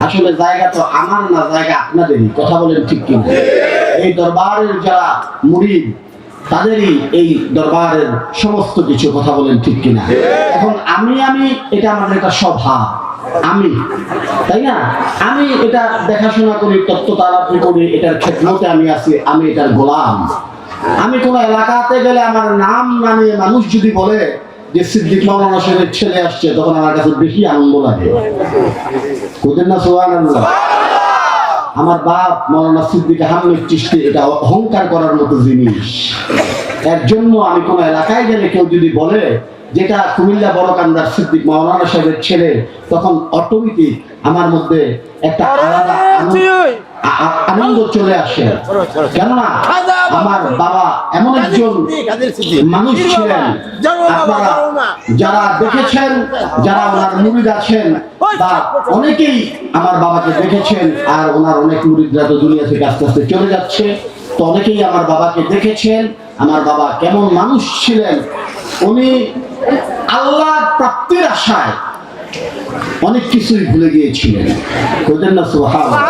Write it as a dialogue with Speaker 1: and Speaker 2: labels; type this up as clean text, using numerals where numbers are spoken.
Speaker 1: আসলে জায়গা তো আমার না, জায়গা আপনাদেরই। কথা বলেন ঠিক কিনা? এই দরবারের যারা মুরিদ তাদেরই এই দরবারের সমস্ত কিছু। কথা বলেন ঠিক কিনা? এখন আমি এটা আমাদের একটা স্বভাব, আমি, তাই না? আমি এটা দেখাশোনা করি, তত্ত্ব তালাপি করি, এটার খেদমতে আমি আছি, আমি এটার গোলাম। আমি কোন এলাকাতে গেলে আমার নাম না নিয়ে মানুষ যদি বলে যে সিদ্দিক মাওলানা সাহেবের ছেলে আসছে, তখন আমার কাছে বেশি আনন্দ লাগে। বুঝলেন না? সুবহানাল্লাহ। আমার বাপ মাওলানা সিদ্দিক আহমেদ চিশতি, এটা অহংকার করার মতো জিনিস। এর জন্য আমি কোন এলাকায় গেলে কেউ যদি বলে যেটা কুমিল্লা বড়কান্দার সিদ্দিক মাওলানা সাহেবের ছেলে, তখন অটোমেটিক আমার মধ্যে একটা আলাদা আনন্দ চলে আসে। কেননা আমার বাবা এমন একজন মানুষ ছিলেন, আপনারা যারা দেখেছেন, যারা ওনার মুরিদ আছেন বা অনেকেই আমার বাবাকে দেখেছেন, আর ওনার অনেক মুরিদরা তো দুনিয়া থেকে আস্তে আস্তে চলে যাচ্ছে, তো অনেকেই আমার বাবাকে দেখেছেন। আমার বাবা কেমন মানুষ ছিলেন, উনি আল্লাহ প্রাপ্তির আশায় অনেক কিছুই ভুলে গিয়েছিলেন। বুঝলেন না? সুবহানাল্লাহ।